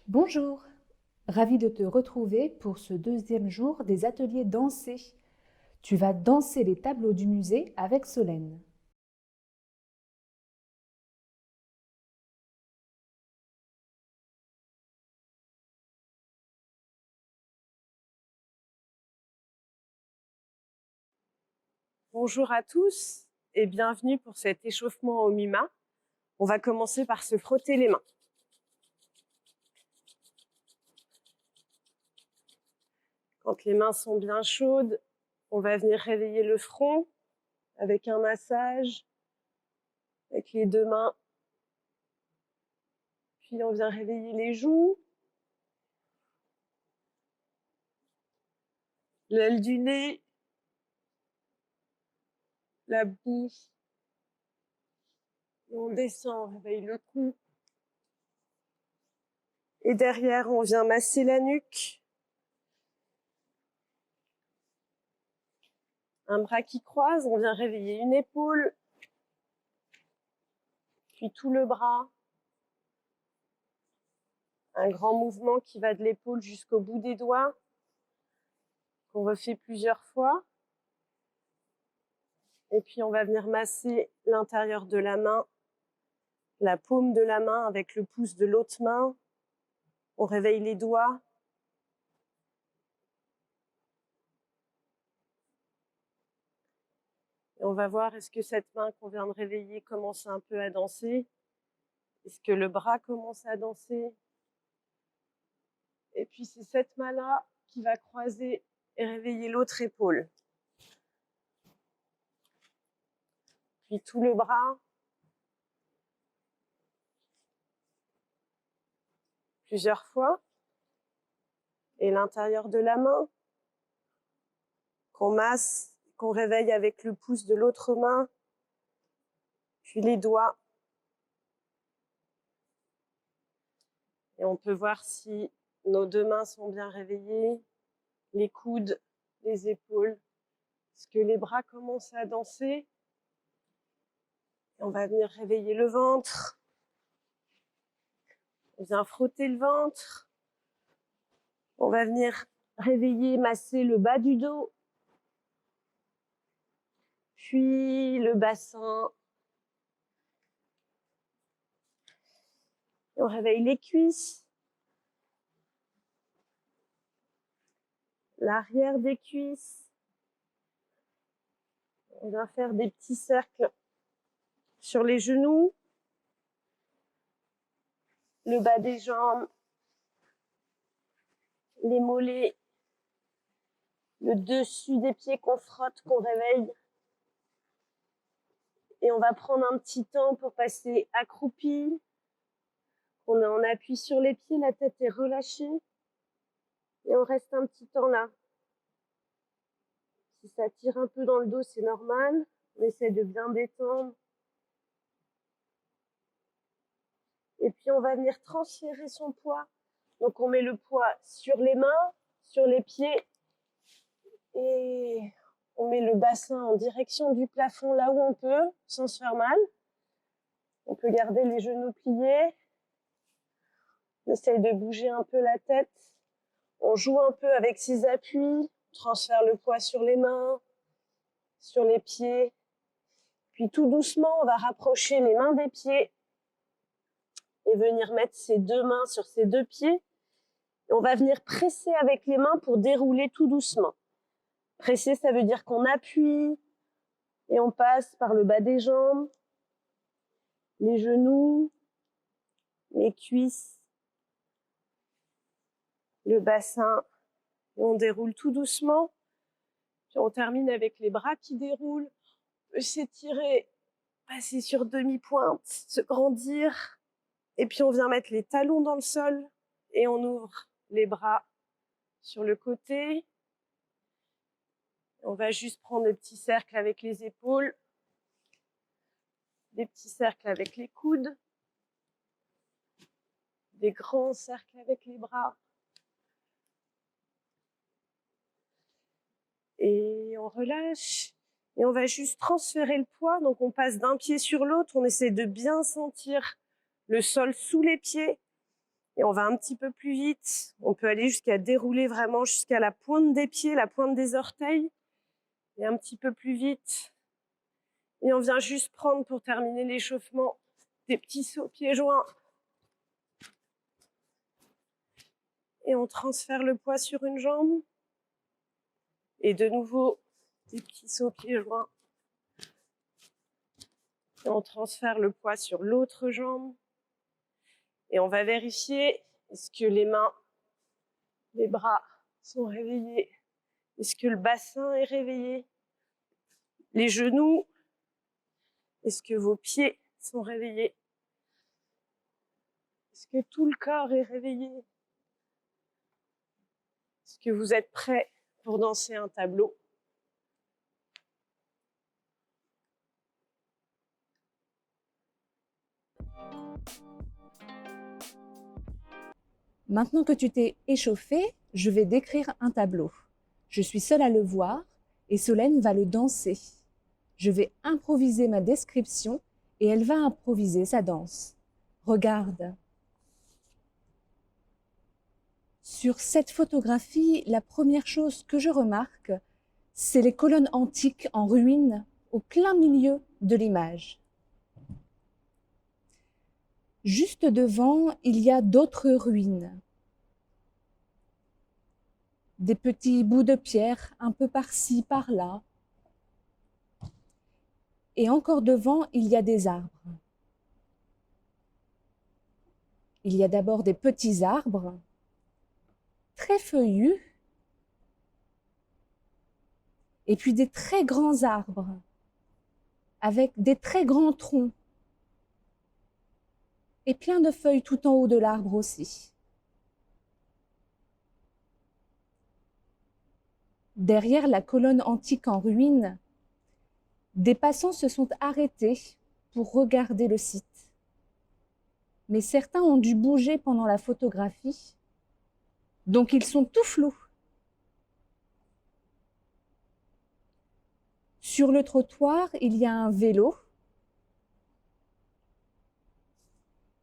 Bonjour, ravie de te retrouver pour ce deuxième jour des ateliers dansés. Tu vas danser les tableaux du musée avec Solène. Bonjour à tous et bienvenue pour cet échauffement au MIMA. On va commencer par se frotter les mains. Quand les mains sont bien chaudes, on va venir réveiller le front avec un massage, avec les deux mains. Puis on vient réveiller les joues, l'aile du nez, la bouche. Et on descend, on réveille le cou. Et derrière, on vient masser la nuque. Un bras qui croise, on vient réveiller une épaule. Puis tout le bras. Un grand mouvement qui va de l'épaule jusqu'au bout des doigts, qu'on refait plusieurs fois. Et puis on va venir masser l'intérieur de la main, la paume de la main avec le pouce de l'autre main. On réveille les doigts. Et on va voir, est-ce que cette main qu'on vient de réveiller commence un peu à danser? Est-ce que le bras commence à danser? Et puis c'est cette main-là qui va croiser et réveiller l'autre épaule. Puis tout le bras. Plusieurs fois. Et l'intérieur de la main. Qu'on masse, qu'on réveille avec le pouce de l'autre main. Puis les doigts. Et on peut voir si nos deux mains sont bien réveillées, les coudes, les épaules. Est-ce que les bras commencent à danser? Et on va venir réveiller le ventre. On vient frotter le ventre. On va venir réveiller, masser le bas du dos. Puis le bassin. Et on réveille les cuisses. L'arrière des cuisses. On vient faire des petits cercles sur les genoux. Le bas des jambes. Les mollets. Le dessus des pieds qu'on frotte, qu'on réveille. Et on va prendre un petit temps pour passer accroupi. On est en appui sur les pieds, la tête est relâchée. Et on reste un petit temps là. Si ça tire un peu dans le dos, c'est normal. On essaie de bien détendre. Et puis on va venir transférer son poids. Donc on met le poids sur les mains, sur les pieds. Et on met le bassin en direction du plafond là où on peut, sans se faire mal. On peut garder les genoux pliés. On essaye de bouger un peu la tête. On joue un peu avec ses appuis. On transfère le poids sur les mains, sur les pieds. Puis tout doucement, on va rapprocher les mains des pieds et venir mettre ses deux mains sur ses deux pieds. Et on va venir presser avec les mains pour dérouler tout doucement. Presser, ça veut dire qu'on appuie et on passe par le bas des jambes, les genoux, les cuisses, le bassin. Et on déroule tout doucement. Puis on termine avec les bras qui déroulent. On peut s'étirer, passer sur demi-pointe, se grandir. Et puis on vient mettre les talons dans le sol et on ouvre les bras sur le côté. On va juste prendre des petits cercles avec les épaules, des petits cercles avec les coudes, des grands cercles avec les bras. Et on relâche. Et on va juste transférer le poids. Donc, on passe d'un pied sur l'autre. On essaie de bien sentir le sol sous les pieds. Et on va un petit peu plus vite. On peut aller jusqu'à dérouler vraiment jusqu'à la pointe des pieds, la pointe des orteils. Et un petit peu plus vite. Et on vient juste prendre, pour terminer l'échauffement, des petits sauts pieds joints. Et on transfère le poids sur une jambe. Et de nouveau, des petits sauts pieds joints. Et on transfère le poids sur l'autre jambe. Et on va vérifier, est-ce que les mains, les bras sont réveillés? Est-ce que le bassin est réveillé? Les genoux, est-ce que vos pieds sont réveillés? Est-ce que tout le corps est réveillé? Est-ce que vous êtes prêts pour danser un tableau? Maintenant que tu t'es échauffé, je vais décrire un tableau. Je suis seule à le voir et Solène va le danser. Je vais improviser ma description et elle va improviser sa danse. Regarde. Sur cette photographie, la première chose que je remarque, c'est les colonnes antiques en ruine au plein milieu de l'image. Juste devant, il y a d'autres ruines. Des petits bouts de pierre un peu par-ci, par-là. Et encore devant, il y a des arbres. Il y a d'abord des petits arbres, très feuillus, et puis des très grands arbres, avec des très grands troncs, et plein de feuilles tout en haut de l'arbre aussi. Derrière la colonne antique en ruine, des passants se sont arrêtés pour regarder le site. Mais certains ont dû bouger pendant la photographie, donc ils sont tout flous. Sur le trottoir, il y a un vélo.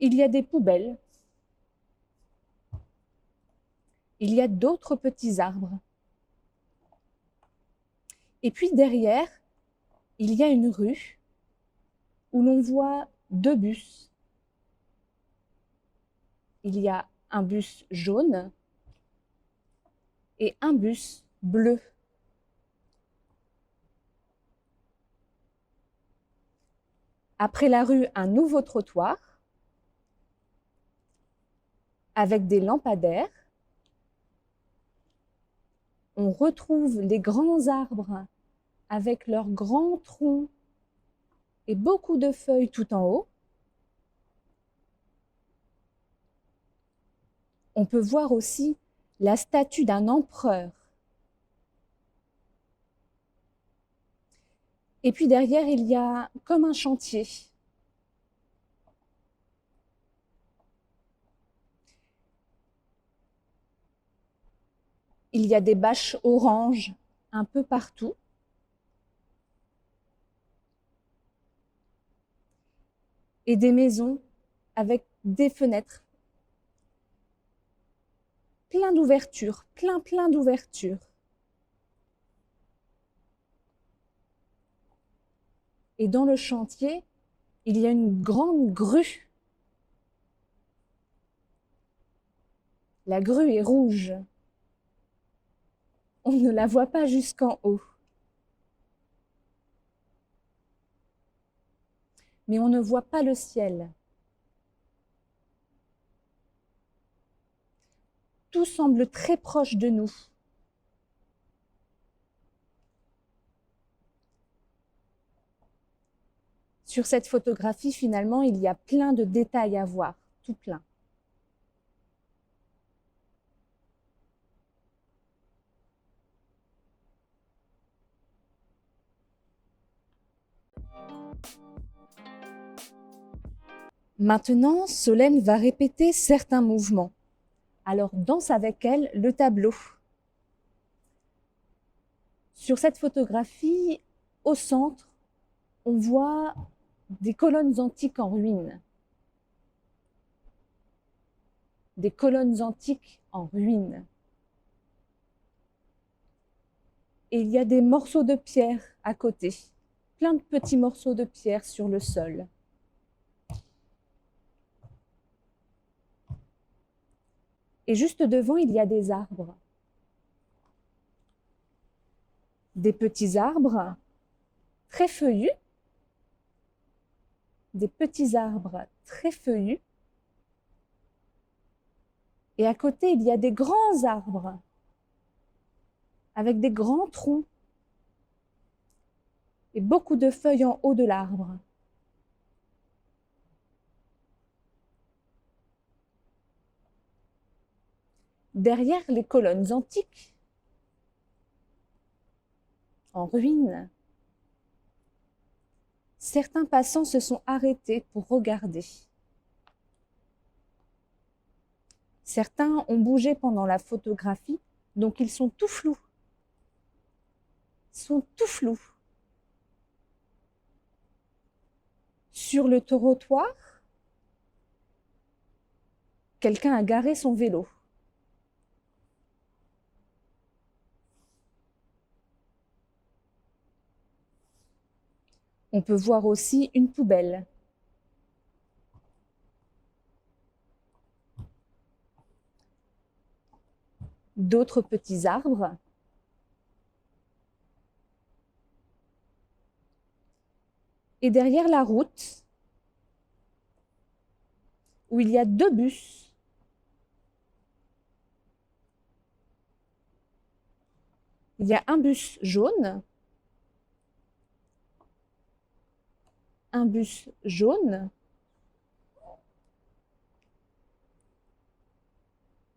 Il y a des poubelles. Il y a d'autres petits arbres. Et puis derrière, il y a une rue où l'on voit deux bus. Il y a un bus jaune et un bus bleu. Après la rue, un nouveau trottoir avec des lampadaires. On retrouve les grands arbres avec leurs grands troncs et beaucoup de feuilles tout en haut. On peut voir aussi la statue d'un empereur. Et puis derrière, il y a comme un chantier. Il y a des bâches oranges un peu partout. Et des maisons avec des fenêtres. Plein d'ouvertures, plein d'ouvertures. Et dans le chantier, il y a une grande grue. La grue est rouge. On ne la voit pas jusqu'en haut. Mais on ne voit pas le ciel. Tout semble très proche de nous. Sur cette photographie, finalement, il y a plein de détails à voir, tout plein. Maintenant, Solène va répéter certains mouvements. Alors danse avec elle le tableau. Sur cette photographie, au centre, on voit des colonnes antiques en ruine. Des colonnes antiques en ruine. Et il y a des morceaux de pierre à côté, plein de petits morceaux de pierre sur le sol. Et juste devant, il y a des arbres. Des petits arbres très feuillus, des petits arbres très feuillus. Et à côté, il y a des grands arbres avec des grands troncs et beaucoup de feuilles en haut de l'arbre. Derrière les colonnes antiques, en ruine, certains passants se sont arrêtés pour regarder. Certains ont bougé pendant la photographie, donc ils sont tout flous. Ils sont tout flous. Sur le trottoir, quelqu'un a garé son vélo. On peut voir aussi une poubelle. D'autres petits arbres. Et derrière la route, où il y a 2 bus, il y a un bus jaune, un bus jaune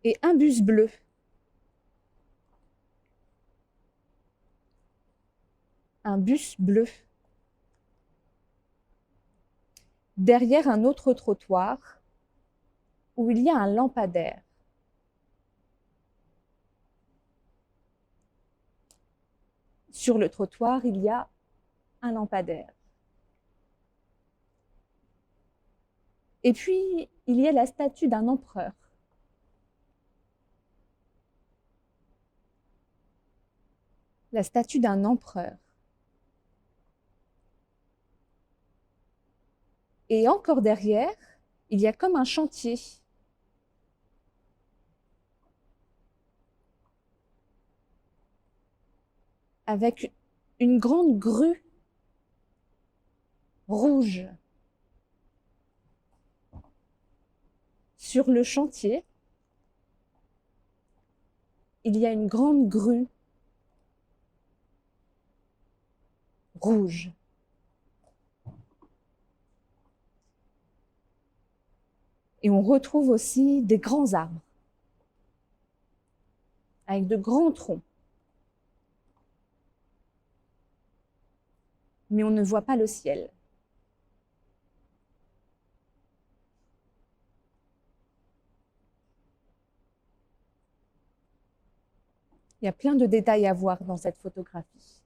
et un bus bleu. Un bus bleu. Derrière un autre trottoir où il y a un lampadaire. Sur le trottoir, il y a un lampadaire. Et puis, il y a la statue d'un empereur. La statue d'un empereur. Et encore derrière, il y a comme un chantier. Avec une grande grue rouge. Sur le chantier, il y a une grande grue rouge. Et on retrouve aussi des grands arbres, avec de grands troncs. Mais on ne voit pas le ciel. Il y a plein de détails à voir dans cette photographie.